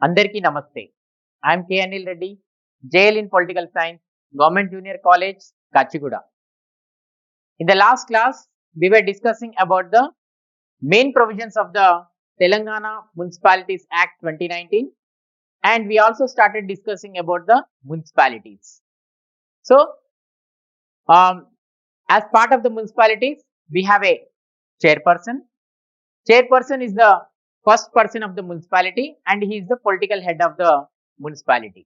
Andarki Namaste. I am K. Anil Reddy, JL in Political Science, Government Junior College, Kachiguda. In the last class, we were discussing about the main provisions of the Telangana Municipalities Act 2019, and we also started discussing about the municipalities. So, as part of the municipalities, we have a chairperson. Chairperson is the first person of the municipality, and he is the political head of the municipality.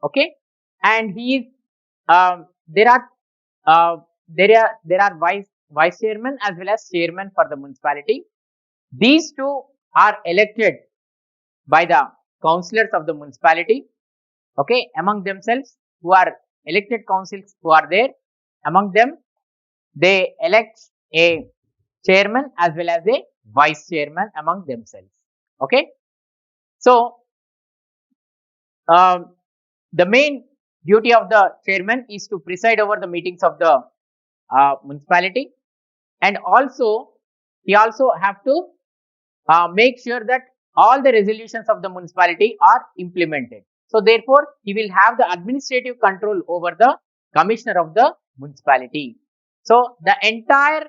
Okay, and he is there are vice chairman as well as chairman for the municipality. These two are elected by the councillors of the municipality. Okay, among themselves, who are elected councils who are there, among them they elect a chairman as well as a vice chairman among themselves. Okay, so the main duty of the chairman is to preside over the meetings of the municipality, and also he also have to make sure that all the resolutions of the municipality are implemented. So therefore, he will have the administrative control over the commissioner of the municipality. So the entire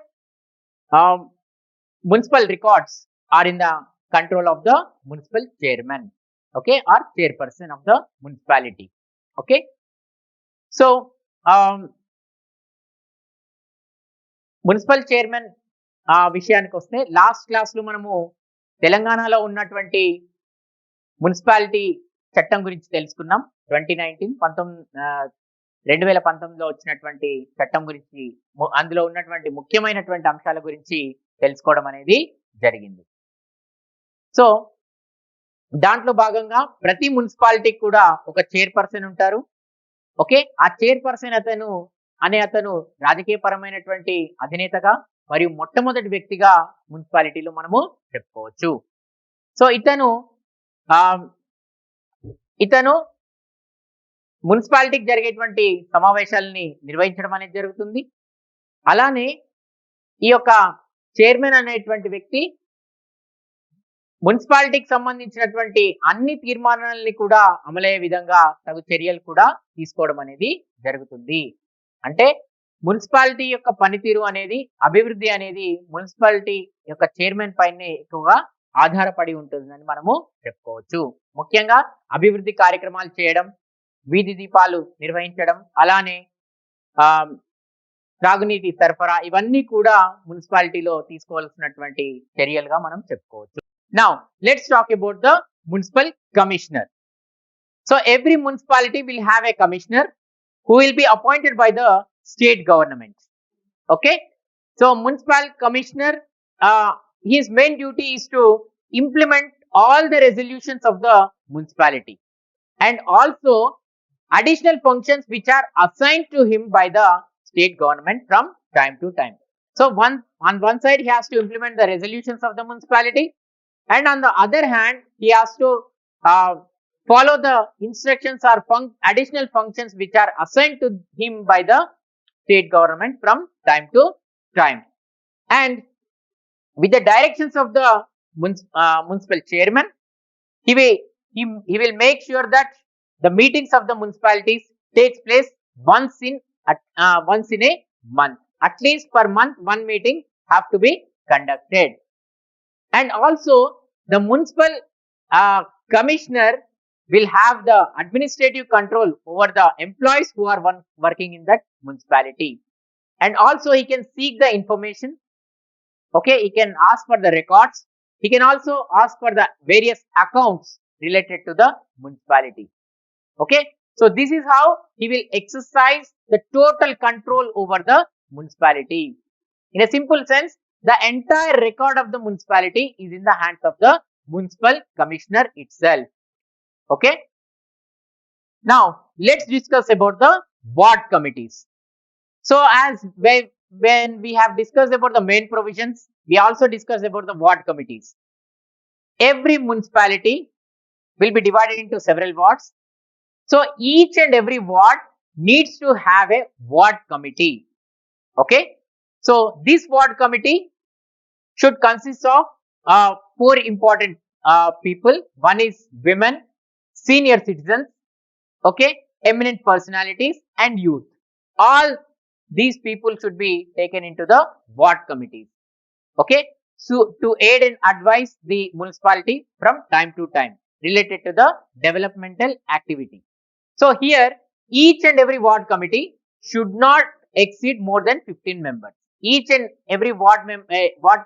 municipal records are in the control of the municipal chairman, okay, or chairperson of the municipality. Okay, so municipal chairman విషయానికి వస్తే last class లో మనము తెలంగాణలో ఉన్నటువంటి municipality చట్టం గురించి తెలుసుకున్నాం. 2019లో వచ్చినటువంటి చట్టం గురించి, అందులో ఉన్నటువంటి ముఖ్యమైనటువంటి అంశాల గురించి తెలుసుకోవడం అనేది జరిగింది. సో దాంట్లో భాగంగా ప్రతి మున్సిపాలిటీకి కూడా ఒక చైర్పర్సన్ ఉంటారు. ఓకే, ఆ చైర్పర్సన్ అతను రాజకీయపరమైనటువంటి అధినేతగా మరియు మొట్టమొదటి వ్యక్తిగా మున్సిపాలిటీలో మనము చెప్పుకోవచ్చు. సో ఇతను మున్సిపాలిటీకి జరిగేటువంటి సమావేశాలని నిర్వహించడం అనేది జరుగుతుంది. అలానే ఈ యొక్క చైర్మన్ అనేటువంటి వ్యక్తి మున్సిపాలిటీకి సంబంధించినటువంటి అన్ని తీర్మానాలని కూడా అమలయ్యే విధంగా తగు చర్యలు కూడా తీసుకోవడం అనేది జరుగుతుంది. అంటే మున్సిపాలిటీ యొక్క పనితీరు అనేది, అభివృద్ధి అనేది మున్సిపాలిటీ యొక్క చైర్మన్ పైనే ఎక్కువగా ఆధారపడి ఉంటుందని మనము చెప్పుకోవచ్చు. ముఖ్యంగా అభివృద్ధి కార్యక్రమాలు చేయడం, వీధి దీపాలు నిర్వహించడం, అలానే త్రాగునీటి సరఫరా, ఇవన్నీ కూడా మున్సిపాలిటీలో తీసుకోవాల్సినటువంటి చర్యలుగా మనం చెప్పుకోవచ్చు. Now let's talk about the municipal commissioner. So every municipality will have a commissioner who will be appointed by the state government. Okay, so municipal commissioner, his main duty is to implement all the resolutions of the municipality and also additional functions which are assigned to him by the state government from time to time. So on one side he has to implement the resolutions of the municipality, and on the other hand he has to follow the instructions or additional functions which are assigned to him by the state government from time to time. And with the directions of the municipal chairman, he will make sure that the meetings of the municipalities takes place once in a month. At least per month one meeting have to be conducted. And also the municipal commissioner will have the administrative control over the employees who are working in that municipality, and also he can seek the information. Okay, he can ask for the records, he can also ask for the various accounts related to the municipality. Okay, so this is how he will exercise the total control over the municipality. In a simple sense, the entire record of the municipality is in the hands of the municipal commissioner itself. Okay, now let's discuss about the ward committees. So as when we have discussed about the main provisions, we also discussed about the ward committees. Every municipality will be divided into several wards. So each and every ward needs to have a ward committee. Okay, so this ward committee should consist of 4 important people. One is women, senior citizens, okay, eminent personalities and youth. All these people should be taken into the ward committees, okay, so to aid and advise the municipality from time to time related to the developmental activity. So here each and every ward committee should not exceed more than 15 members. Each and every ward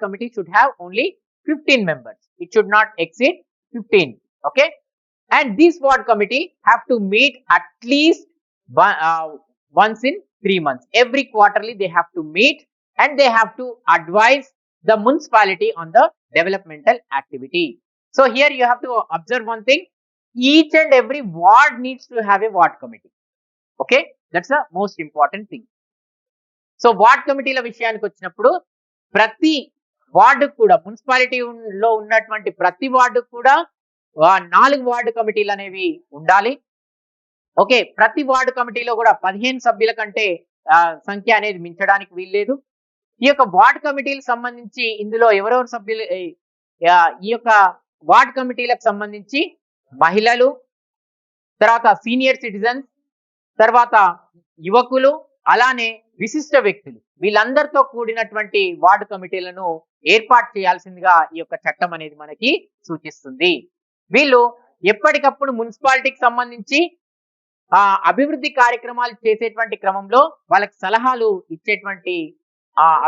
committee should have only 15 members. It should not exceed 15, okay. And this ward committee have to meet at least once in 3 months. Every quarterly they have to meet and they have to advise the municipality on the developmental activity. So here you have to observe one thing. Each and every ward needs to have a ward committee. Okay, that's the most important thing. So ward కమిటీల విషయానికి వచ్చినప్పుడు ప్రతి ward కూడా మున్సిపాలిటీలో ఉన్నటువంటి ప్రతి ward కూడా 4 ward కమిటీలు అనేవి ఉండాలి. ఓకే, ప్రతి వార్డు కమిటీలో కూడా 15 సభ్యుల కంటే సంఖ్య అనేది మించడానికి వీల్లేదు. ఈ యొక్క వార్డ్ కమిటీలకు సంబంధించి ఇందులో ఎవరెవరు సభ్యులు, ఈ యొక్క వార్డ్ కమిటీలకు సంబంధించి మహిళలు, తర్వాత సీనియర్ సిటిజన్స్, తర్వాత యువకులు, అలానే విశిష్ట వ్యక్తులు, వీళ్ళందరితో కూడినటువంటి వార్డు కమిటీలను ఏర్పాటు చేయాల్సిందిగా ఈ యొక్క చట్టం అనేది మనకి సూచిస్తుంది. వీళ్ళు ఎప్పటికప్పుడు మున్సిపాలిటీకి సంబంధించి అభివృద్ధి కార్యక్రమాలు చేసేటువంటి క్రమంలో వాళ్ళకి సలహాలు ఇచ్చేటువంటి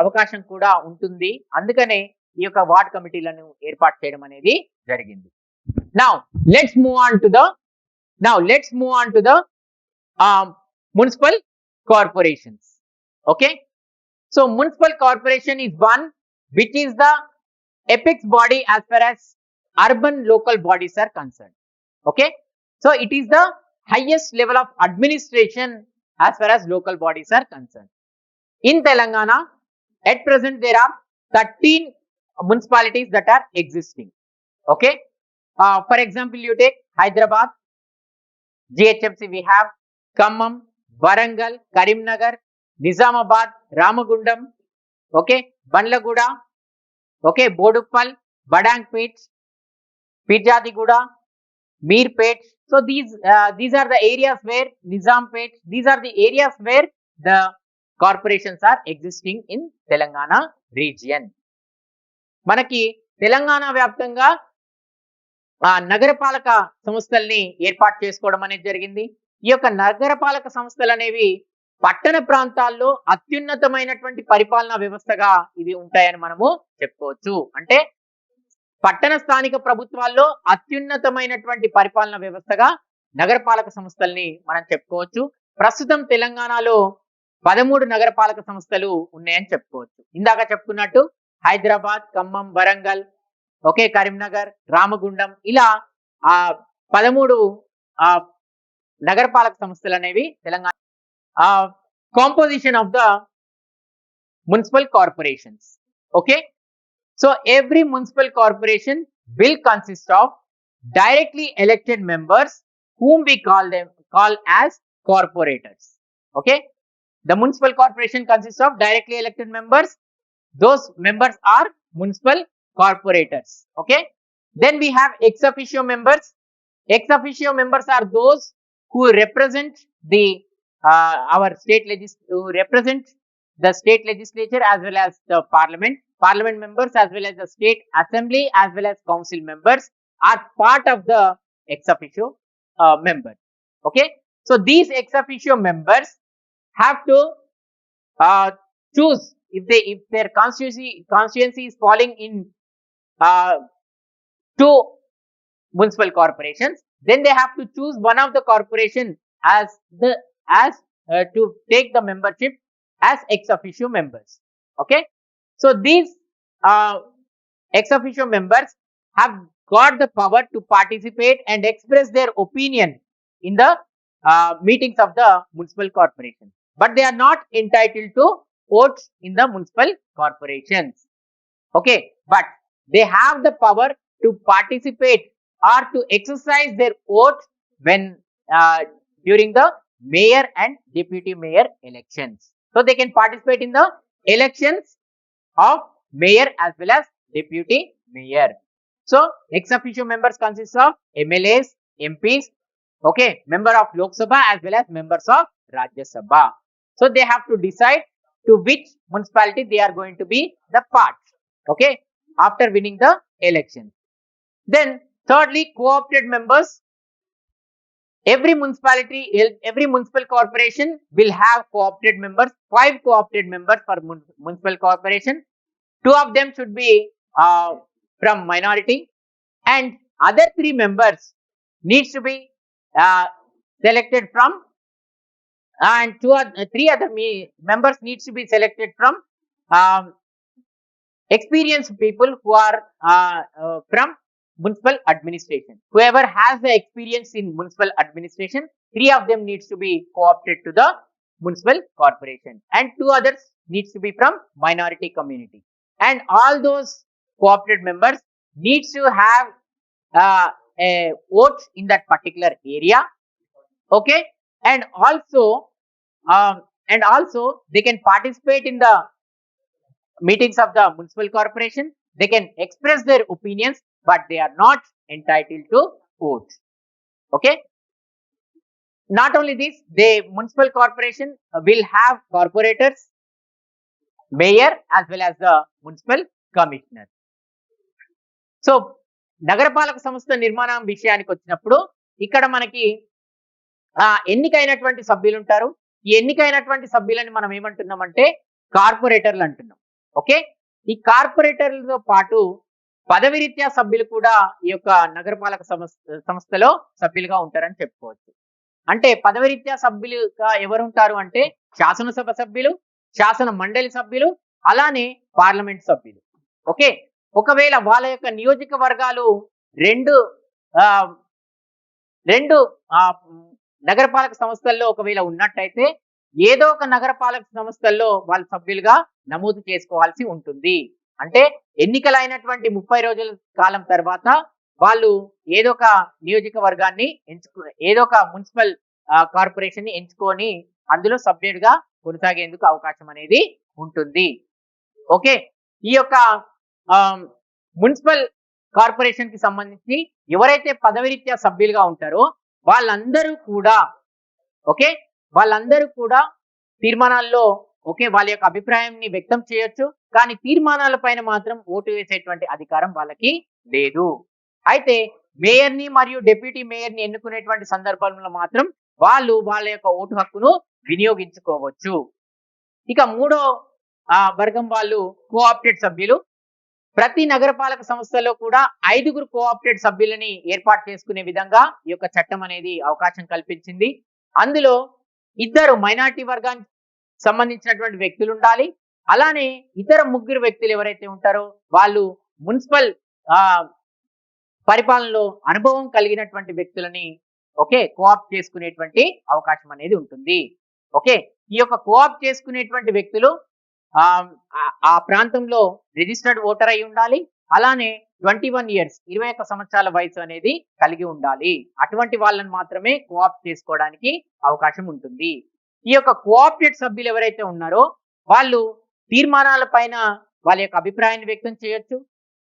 అవకాశం కూడా ఉంటుంది. అందుకనే ఈ యొక్క వార్డ్ కమిటీలను ఏర్పాటు చేయడం అనేది జరిగింది. Now let's move on to the municipal corporations. Okay, so municipal corporation is one which is the apex body as far as urban local bodies are concerned. Okay, so it is the highest level of administration as far as local bodies are concerned. In Telangana at present there are 13 municipalities that are existing. Okay, for example you take Hyderabad GHMC, we have Khammam, Warangal, Karimnagar, Nizamabad, Ramagundam, okay, Bandlaguda, okay, Boduppal, Badangpet, Pirjadiguda, Meerpet. So these are the areas where Nizampet, these are the areas where the corporations are existing in Telangana region. మనకి తెలంగాణ వ్యాప్తంగా నగరపాలక సంస్థల్ని ఏర్పాటు చేసుకోవడం అనేది జరిగింది. ఈ యొక్క నగరపాలక సంస్థలు అనేవి పట్టణ ప్రాంతాల్లో అత్యున్నతమైనటువంటి పరిపాలనా వ్యవస్థగా ఇవి ఉంటాయని మనము చెప్పుకోవచ్చు. అంటే పట్టణ స్థానిక ప్రభుత్వాల్లో అత్యున్నతమైనటువంటి పరిపాలనా వ్యవస్థగా నగరపాలక సంస్థల్ని మనం చెప్పుకోవచ్చు. ప్రస్తుతం తెలంగాణలో 13 నగరపాలక సంస్థలు ఉన్నాయని చెప్పుకోవచ్చు. ఇందాక చెప్పుకున్నట్టు హైదరాబాద్, ఖమ్మం, వరంగల్, ఓకే, కరీంనగర్, రామగుండం, ఇలా 13 నగరపాలక సంస్థలు అనేవి Telangana. Composition of the municipal corporations. Okay, so every municipal corporation will consist of directly elected members whom we call as corporators. Okay, the municipal corporation consists of directly elected members. Those members are municipal corporators. Okay, then we have ex officio members. Ex officio members are those who represent the our who represent the state legislature as well as the parliament members as well as the state assembly as well as council members are part of the ex officio members. Okay, so these ex officio members have to choose if their constituency is falling in 2 municipal corporations, then they have to choose one of the corporation to take the membership as ex officio members. Okay, so these ex officio members have got the power to participate and express their opinion in the meetings of the municipal corporation, but they are not entitled to votes in the municipal corporations. Okay, but they have the power to participate or to exercise their vote when during the mayor and deputy mayor elections. So they can participate in the elections of mayor as well as deputy mayor. So ex officio members consist of MLAs, MPs, okay, member of Lok Sabha as well as members of Rajya Sabha. So they have to decide to which municipality they are going to be the part, okay, after winning the election. Then thirdly, co-opted members. Every municipality, every municipal corporation will have co-opted members, 5 co-opted members for municipal corporation. 2 of them should be from minority, and other 3 members needs to be uh, selected from, and 3 other members needs to be selected from um, experienced people who are from municipal administration. Whoever has the experience in municipal administration, 3 of them needs to be co-opted to the municipal corporation, and 2 others needs to be from minority community. And all those co-opted members needs to have a vote in that particular area, okay, and also they can participate in the meetings of the municipal corporation. They can express their opinions, but they are not entitled to vote. Okay. Not only this, the municipal corporation will have corporators, mayor, as well as the municipal commissioner. So నగరపాలక సంస్థ నిర్మాణం విషయానికి వచ్చినప్పుడు ఇక్కడ మనకి ఎన్నికైనటువంటి సభ్యులు ఉంటారు. ఈ ఎన్నికైనటువంటి సభ్యులని మనం ఏమంటున్నామంటే కార్పొరేటర్లు అంటున్నాం. ఓకే, ఈ కార్పొరేటర్లతో పాటు పదవి రీత్యా సభ్యులు కూడా ఈ యొక్క నగరపాలక సంస్థలో సభ్యులుగా ఉంటారని చెప్పుకోవచ్చు. అంటే పదవి రీత్యా సభ్యులుగా ఎవరు ఉంటారు అంటే శాసనసభ సభ్యులు, శాసన మండలి సభ్యులు, అలానే పార్లమెంట్ సభ్యులు. ఓకే, ఒకవేళ వాళ్ళ యొక్క నియోజకవర్గాలు రెండు నగరపాలక సంస్థల్లో ఒకవేళ ఉన్నట్టయితే ఏదో ఒక నగరపాలక సంస్థల్లో వాళ్ళ సభ్యులుగా నమోదు చేసుకోవాల్సి ఉంటుంది. అంటే ఎన్నికలైనటువంటి 30 రోజుల కాలం తర్వాత వాళ్ళు ఏదో ఒక నియోజకవర్గాన్ని ఏదో ఒక మున్సిపల్ కార్పొరేషన్ ని ఎంచుకొని అందులో సభ్యుడిగా కొనసాగేందుకు అవకాశం అనేది ఉంటుంది. ఓకే, ఈ యొక్క మున్సిపల్ కార్పొరేషన్ కి సంబంధించి ఎవరైతే పదవి రీత్యా సభ్యులుగా ఉంటారో వాళ్ళందరూ కూడా తీర్మానాల్లో వాళ్ళ యొక్క అభిప్రాయాన్ని వ్యక్తం చేయొచ్చు, కానీ తీర్మానాల పైన మాత్రం ఓటు వేసేటువంటి అధికారం వాళ్ళకి లేదు. అయితే మేయర్ని మరియు డిప్యూటీ మేయర్ని ఎన్నుకునేటువంటి సందర్భంలో మాత్రం వాళ్ళు వాళ్ళ యొక్క ఓటు హక్కును వినియోగించుకోవచ్చు. ఇక మూడో వర్గం వాళ్ళు కోఆప్టెడ్ సభ్యులు. ప్రతి నగరపాలక సంస్థలో కూడా 5గురు కోఆప్టెడ్ సభ్యులని ఏర్పాటు చేసుకునే విధంగా ఈ యొక్క చట్టం అనేది అవకాశం కల్పించింది. అందులో 2 మైనారిటీ వర్గానికి సంబంధించినటువంటి వ్యక్తులు ఉండాలి. అలానే ఇతర 3 వ్యక్తులు ఎవరైతే ఉంటారో వాళ్ళు మున్సిపల్ పరిపాలనలో అనుభవం కలిగినటువంటి వ్యక్తులని కోఆప్ట్ చేసుకునేటువంటి అవకాశం అనేది ఉంటుంది. ఓకే, ఈ యొక్క కోఆప్ట్ చేసుకునేటువంటి వ్యక్తులు ఆ ప్రాంతంలో రిజిస్టర్డ్ ఓటర్ అయి ఉండాలి. అలానే 21 ఇయర్స్ 21 సంవత్సరాల వయసు అనేది కలిగి ఉండాలి. అటువంటి వాళ్ళని మాత్రమే కోఆప్ట్ చేసుకోవడానికి అవకాశం ఉంటుంది. ఈ యొక్క కోఆప్టెడ్ సభ్యులు ఎవరైతే ఉన్నారో వాళ్ళు తీర్మానాల పైన వాళ్ళ యొక్క అభిప్రాయాన్ని వ్యక్తం చేయొచ్చు.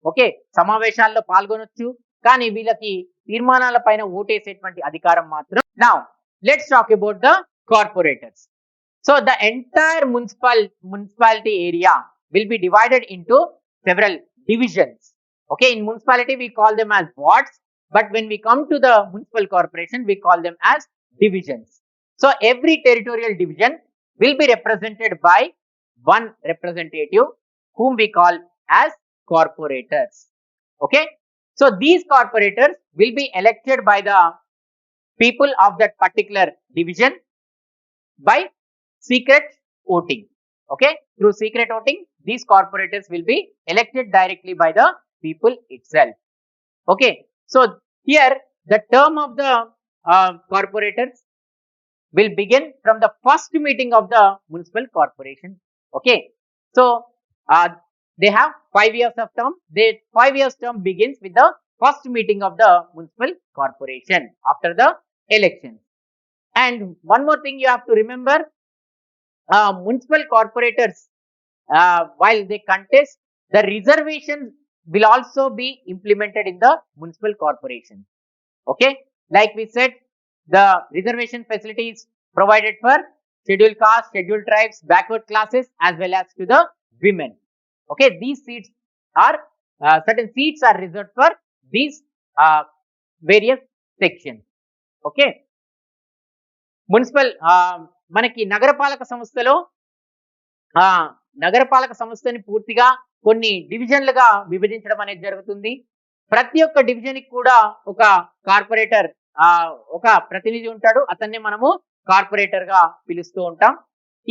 ఓకే, సమావేశాల్లో పాల్గొనొచ్చు, కానీ వీళ్ళకి తీర్మానాల పైన ఓటేసేటువంటి అధికారం మాత్రం. Now let's talk about the corporators. So the entire municipality area will be divided into several divisions. Okay, in municipality we call them as wards, but when we come to the municipal corporation we call them as divisions. So every territorial division will be represented by one representative whom we call as corporators. Okay, so these corporators will be elected by the people of that particular division by secret voting. Okay, through secret voting these corporators will be elected directly by the people itself. Okay, so here the term of the corporators will begin from the first meeting of the municipal corporation. Okay, so they have 5 years of term. Their 5 years term begins with the first meeting of the municipal corporation after the election. And one more thing you have to remember, municipal corporators while they contest, the reservation will also be implemented in the municipal corporation. Okay, like we said, the reservation facilities provided for scheduled caste, scheduled tribes, backward classes, as well as to the women. Okay, these seats are certain seats are reserved for these various sections. Okay, municipal మనకి నగరపాలక సంస్థలో నగరపాలక సంస్థని పూర్తిగా కొన్ని డివిజన్లుగా విభజించడం అనేది జరుగుతుంది. ప్రతి ఒక్క డివిజన్ కి కూడా ఒక కార్పొరేటర్ ఒక ప్రతినిధి ఉంటాడు. అతన్ని మనము కార్పొరేటర్ గా పిలుస్తూ ఉంటాం.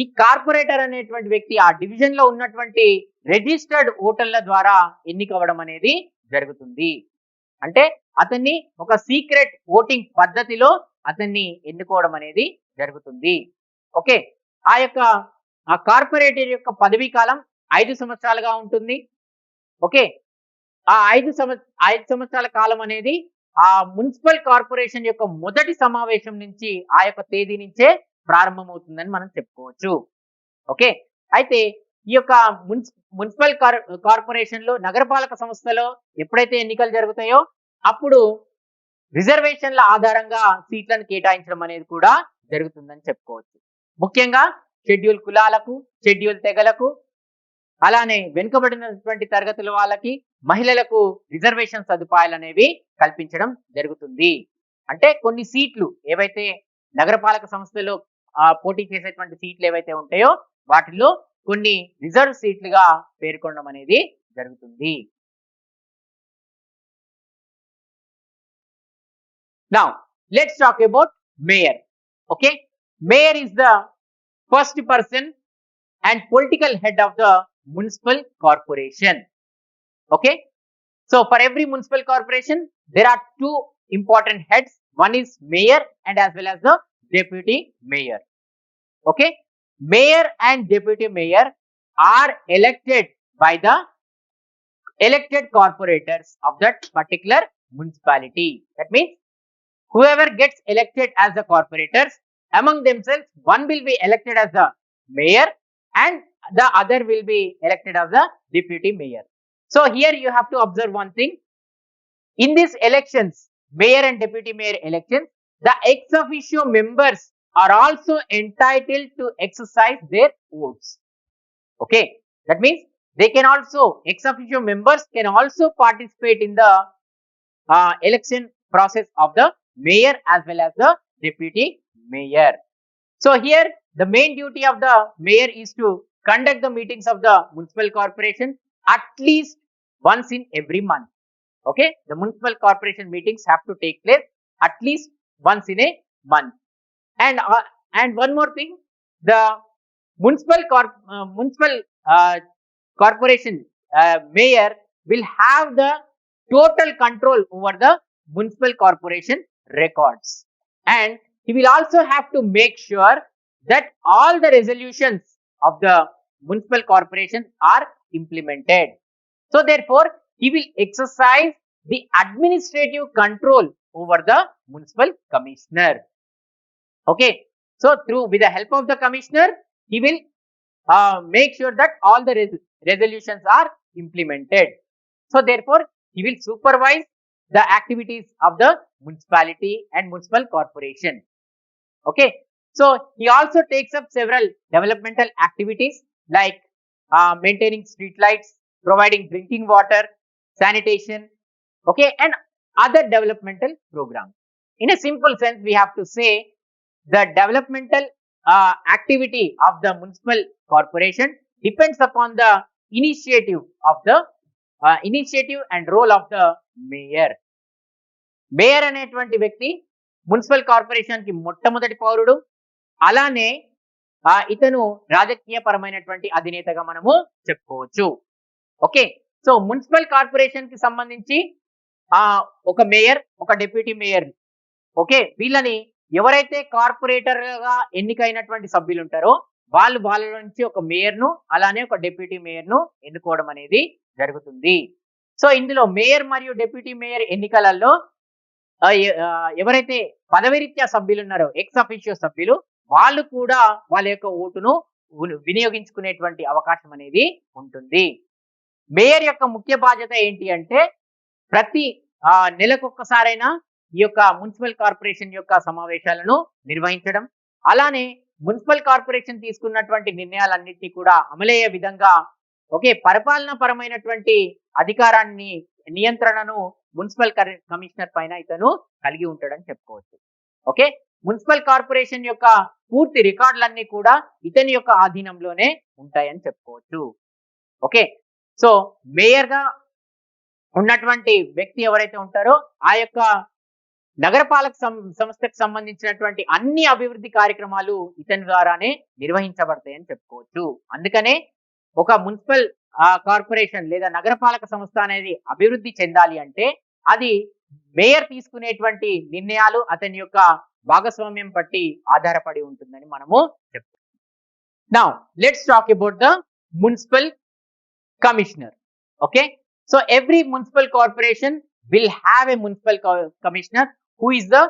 ఈ కార్పొరేటర్ అనేటువంటి వ్యక్తి ఆ డివిజన్ లో ఉన్నటువంటి రిజిస్టర్డ్ ఓటర్ల ద్వారా ఎన్నికవ్వడం అనేది జరుగుతుంది. అంటే అతన్ని ఒక సీక్రెట్ ఓటింగ్ పద్ధతిలో అతన్ని ఎన్నుకోవడం అనేది జరుగుతుంది. ఓకే, ఆ యొక్క కార్పొరేటర్ యొక్క పదవీ కాలం 5 సంవత్సరాలుగా ఉంటుంది. ఓకే, ఆ 5 సంవత్సరాల కాలం అనేది ఆ మున్సిపల్ కార్పొరేషన్ యొక్క మొదటి సమావేశం నుంచి ఆ యొక్క తేదీ నుంచే ప్రారంభమవుతుందని మనం చెప్పుకోవచ్చు. ఓకే, అయితే ఈ యొక్క మున్సిపల్ కార్పొరేషన్ లో నగరపాలక సంస్థలో ఎప్పుడైతే ఎన్నికలు జరుగుతాయో అప్పుడు రిజర్వేషన్ల ఆధారంగా సీట్లను కేటాయించడం అనేది కూడా జరుగుతుందని చెప్పుకోవచ్చు. ముఖ్యంగా షెడ్యూల్ కులాలకు, షెడ్యూల్ తెగలకు, అలానే వెనుకబడినటువంటి తరగతుల వాళ్ళకి, మహిళలకు రిజర్వేషన్ సదుపాయాలు అనేవి కల్పించడం జరుగుతుంది. అంటే కొన్ని సీట్లు ఏవైతే నగరపాలక సంస్థలో పోటీ చేసేటువంటి సీట్లు ఏవైతే ఉంటాయో వాటిలో కొన్ని రిజర్వ్ సీట్లుగా పేర్కొనడం అనేది జరుగుతుంది. Now let's talk about mayor. Okay, mayor is the first person and political head of the municipal corporation. Okay, so for every municipal corporation there are two important heads. One is mayor and as well as the deputy mayor. Okay, mayor and deputy mayor are elected by the elected corporators of that particular municipality. That means whoever gets elected as the corporators, among themselves one will be elected as the mayor and the other will be elected as the deputy mayor. So here you have to observe one thing. In these elections, mayor and deputy mayor elections, the ex officio members are also entitled to exercise their votes. Okay, that means they can also, ex officio members can also participate in the election process of the mayor as well as the deputy mayor. So here the main duty of the mayor is to conduct the meetings of the municipal corporation at least once in every month. Okay, the municipal corporation meetings have to take place at least once in a month. And one more thing, the municipal corporation mayor will have the total control over the municipal corporation records, and he will also have to make sure that all the resolutions of the municipal corporation are implemented. So therefore he will exercise the administrative control over the municipal commissioner. Okay, so with the help of the commissioner he will make sure that all the resolutions are implemented. So therefore he will supervise the activities of the municipality and municipal corporation. Okay, so he also takes up several developmental activities like maintaining street lights, providing drinking water, sanitation, okay, and other developmental programs. In a simple sense, we have to say the developmental activity of the municipal corporation depends upon the initiative and role of the mayor. Mayor అనేటువంటి వ్యక్తి municipal corporation కి మొట్టమొదటి పౌరుడు. అలానే ఇతను రాజకీయ పరమైనటువంటి అధినేతగా మనము చెప్పుకోవచ్చు. ఓకే, సో మున్సిపల్ కార్పొరేషన్ కి సంబంధించి ఒక మేయర్, ఒక డిప్యూటీ మేయర్, ఓకే, వీళ్ళని ఎవరైతే కార్పొరేటర్ గా ఎన్నికైనటువంటి సభ్యులు ఉంటారో వాళ్ళ నుంచి ఒక మేయర్ ను అలానే ఒక డిప్యూటీ మేయర్ ను ఎన్నుకోవడం అనేది జరుగుతుంది. సో ఇందులో మేయర్ మరియు డిప్యూటీ మేయర్ ఎన్నికలలో ఎవరైతే పదవిరీత్యా సభ్యులు ఉన్నారో ఎక్స్ అఫీషియో సభ్యులు వాళ్ళు కూడా వాళ్ళ యొక్క ఓటును వినియోగించుకునేటువంటి అవకాశం అనేది ఉంటుంది. మేయర్ యొక్క ముఖ్య బాధ్యత ఏంటి అంటే ప్రతి నెలకొక్కసారైనా ఈ యొక్క మున్సిపల్ కార్పొరేషన్ యొక్క సమావేశాలను నిర్వహించడం, అలానే మున్సిపల్ కార్పొరేషన్ తీసుకున్నటువంటి నిర్ణయాలన్నింటినీ కూడా అమలయ్యే విధంగా పరిపాలనా పరమైనటువంటి అధికారాన్ని, నియంత్రణను మున్సిపల్ కమిషనర్ పైన ఇతను కలిగి ఉంటాడని చెప్పుకోవచ్చు. ఓకే, మున్సిపల్ కార్పొరేషన్ యొక్క పూర్తి రికార్డులన్నీ కూడా ఇతని యొక్క ఆధీనంలోనే ఉంటాయని చెప్పుకోవచ్చు. ఓకే, సో మేయర్ గా ఉన్నటువంటి వ్యక్తి ఎవరైతే ఉంటారో ఆ యొక్క నగరపాలక సంస్థకు సంబంధించినటువంటి అన్ని అభివృద్ధి కార్యక్రమాలు ఇతని ద్వారానే నిర్వహించబడతాయని చెప్పుకోవచ్చు. అందుకనే ఒక మున్సిపల్ కార్పొరేషన్ లేదా నగరపాలక సంస్థ అనేది అభివృద్ధి చెందాలి అంటే అది మేయర్ తీసుకునేటువంటి నిర్ణయాలు అతని యొక్క భాగస్వామ్యం బట్టి ఆధారపడి ఉంటుందని మనము చెప్తాం. Now let's talk about the municipal commissioner. Okay, so every municipal corporation will have a municipal commissioner who is the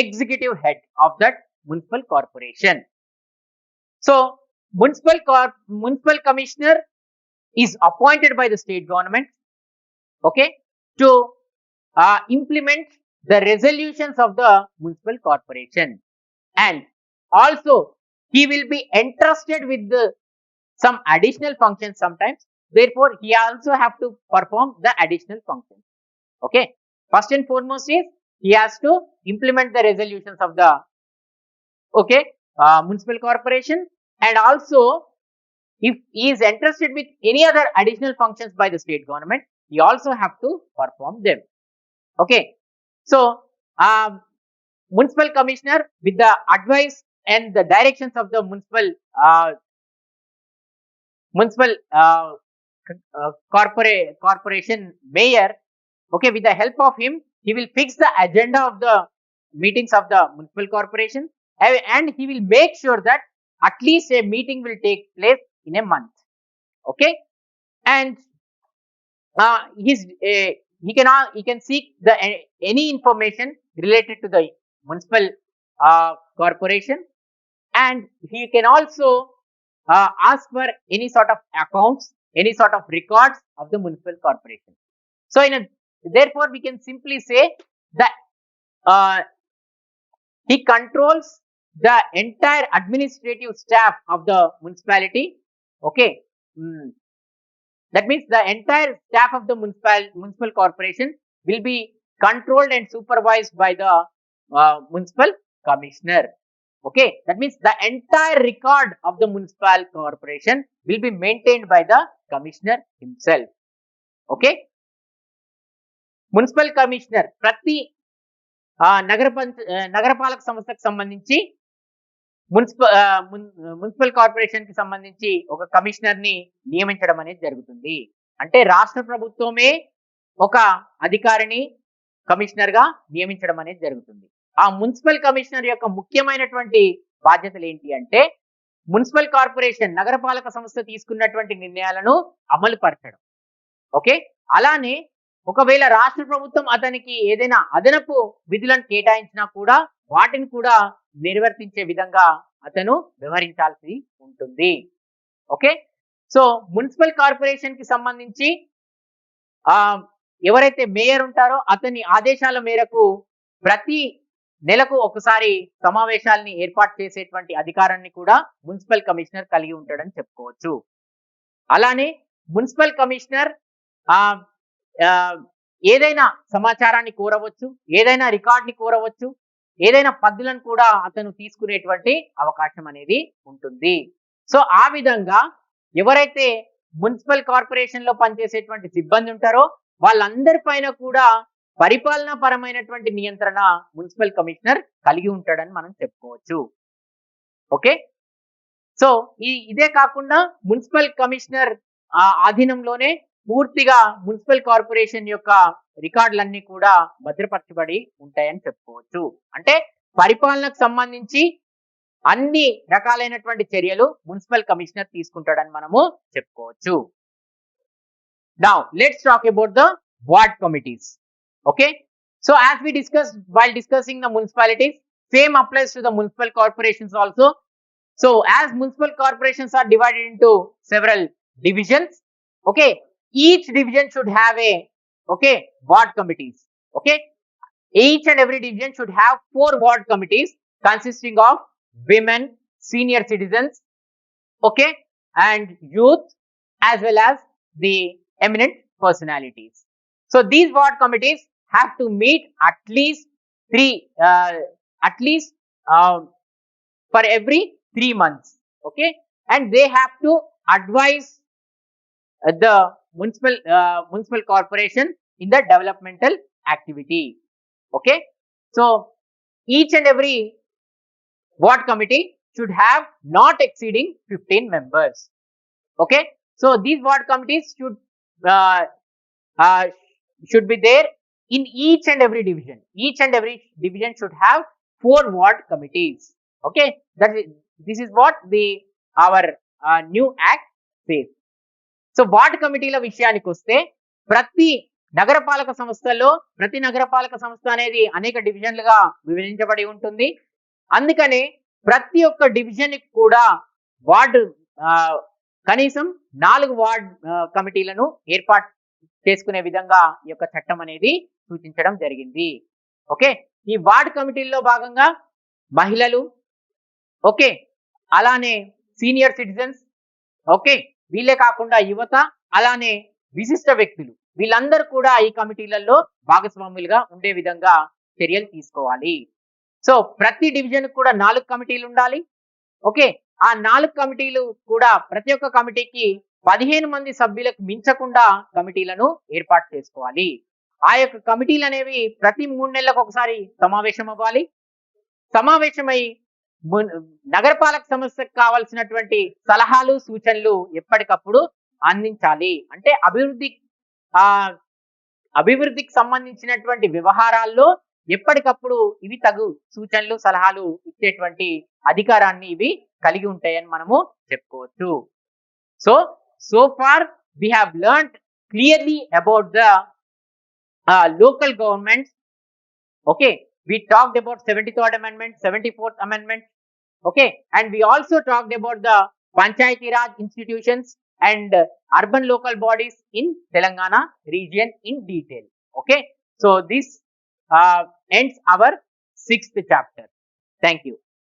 executive head of that municipal corporation. So municipal commissioner is appointed by the state government, okay, to implement the resolutions of the municipal corporation, and also he will be entrusted with some additional functions sometimes. Therefore he also have to perform the additional functions. Okay, first and foremost is he has to implement the resolutions of the municipal corporation, and also if he is entrusted with any other additional functions by the state government, he also have to perform them. Okay, so municipal commissioner, with the advice and the directions of the municipal corporation mayor, okay, with the help of him, he will fix the agenda of the meetings of the municipal corporation, and he will make sure that at least a meeting will take place in a month. Okay, and he can seek any information related to the municipal corporation, and he can also ask for any sort of accounts, any sort of records of the municipal corporation. So therefore we can simply say that he controls the entire administrative staff of the municipality. Okay, that means the entire staff of the municipal corporation will be controlled and supervised by the municipal commissioner. Okay, that means the entire record of the municipal corporation will be maintained by the commissioner himself. Okay, municipal commissioner ప్రతి నగరపాలక సంస్థకు సంబంధించి municipal corporation కి సంబంధించి ఒక commissioner ని నియమించడం అనేది జరుగుతుంది. అంటే రాష్ట్ర ప్రభుత్వమే ఒక అధికారిని కమిషనర్ గా నియమించడం అనేది జరుగుతుంది. ఆ మున్సిపల్ కమిషనర్ యొక్క ముఖ్యమైనటువంటి బాధ్యతలు ఏంటి అంటే మున్సిపల్ కార్పొరేషన్ నగరపాలక సంస్థ తీసుకున్నటువంటి నిర్ణయాలను అమలు పరచడం. ఓకే, అలానే ఒకవేళ రాష్ట్ర ప్రభుత్వం అతనికి ఏదైనా అదనపు విధులను కేటాయించినా కూడా వాటిని కూడా నిర్వర్తించే విధంగా అతను వ్యవహరించాల్సి ఉంటుంది. ఓకే, సో మున్సిపల్ కార్పొరేషన్ కి సంబంధించి ఎవరైతే మేయర్ ఉంటారో అతని ఆదేశాల మేరకు ప్రతి నెలకు ఒకసారి సమావేశాలని ఏర్పాటు చేసేటువంటి అధికారాన్ని కూడా మున్సిపల్ కమిషనర్ కలిగి ఉంటాడని చెప్పుకోవచ్చు. అలానే మున్సిపల్ కమిషనర్ ఏదైనా సమాచారాన్ని కోరవచ్చు, ఏదైనా రికార్డ్ని కోరవచ్చు, ఏదైనా పద్ధతులను కూడా అతను తీసుకునేటువంటి అవకాశం అనేది ఉంటుంది. సో ఆ విధంగా ఎవరైతే మున్సిపల్ కార్పొరేషన్ లో పనిచేసేటువంటి సిబ్బంది ఉంటారో వాళ్ళందరి పైన కూడా పరిపాలనా పరమైనటువంటి నియంత్రణ మున్సిపల్ కమిషనర్ కలిగి ఉంటాడని మనం చెప్పుకోవచ్చు. ఓకే, సో ఇదే కాకుండా మున్సిపల్ కమిషనర్ ఆధీనంలోనే పూర్తిగా మున్సిపల్ కార్పొరేషన్ యొక్క రికార్డులన్నీ కూడా భద్రపరచబడి ఉంటాయని చెప్పుకోవచ్చు. అంటే పరిపాలనకు సంబంధించి అన్ని రకాలైనటువంటి చర్యలు మున్సిపల్ కమిషనర్ తీసుకుంటాడని మనము చెప్పుకోవచ్చు. Now let's talk about the ward committees. Okay, so as we discussed while discussing the municipalities, same applies to the municipal corporations also. So as municipal corporations are divided into several divisions, okay, each division should have a ward committees. Okay, each and every division should have 4 ward committees consisting of women, senior citizens, okay, and youth, as well as the eminent personalities. So these ward committees have to meet at least for every 3 months, okay, and they have to advise the municipal corporation in the developmental activity, okay. So each and every ward committee should have not exceeding 15 members, okay. So these ward committees uh, uh, should be there in each and every division. Each and every division should have 4 ward committees, okay. This is what our new act says. So ward కమిటీల విషయానికి వస్తే ప్రతి నగరపాలక సంస్థ అనేది అనేక డివిజన్లుగా విభజించబడి ఉంటుంది. అందుకనే ప్రతి ఒక్క డివిజన్ కూడా వార్డు కనీసం 4 వార్డ్ కమిటీలను ఏర్పాటు చేసుకునే విధంగా ఈ యొక్క చట్టం అనేది సూచించడం జరిగింది, ఓకే. ఈ వార్డ్ కమిటీల్లో భాగంగా మహిళలు, ఓకే, అలానే సీనియర్ సిటిజన్స్, ఓకే, వీళ్ళే కాకుండా యువత, అలానే విశిష్ట వ్యక్తులు, వీళ్ళందరూ కూడా ఈ కమిటీలలో భాగస్వాములుగా ఉండే విధంగా చర్యలు తీసుకోవాలి. సో ప్రతి డివిజన్ కూడా 4 కమిటీలు ఉండాలి, ఓకే. ఆ 4 కమిటీలు కూడా ప్రతి ఒక్క కమిటీకి 15 మంది సభ్యులకు మించకుండా కమిటీలను ఏర్పాటు చేసుకోవాలి. ఆ యొక్క కమిటీలు అనేవి ప్రతి 3 నెలలకు ఒకసారి సమావేశం అవ్వాలి. సమావేశమై నగరపాలక సంస్థకు కావాల్సినటువంటి సలహాలు, సూచనలు ఎప్పటికప్పుడు అందించాలి. అంటే అభివృద్ధికి సంబంధించినటువంటి వ్యవహారాల్లో ఎప్పటికప్పుడు ఇవి తగు సూచనలు, సలహాలు ఇచ్చేటువంటి అధికారాన్ని ఇవి కలిగి ఉంటాయని మనము చెప్పుకోవచ్చు. So far we have learned clearly about the local governments, okay. We talked about 73rd amendment, 74th amendment, okay, and we also talked about the Panchayati Raj institutions and urban local bodies in Telangana region in detail, okay. So this ends our 6th chapter. Thank you.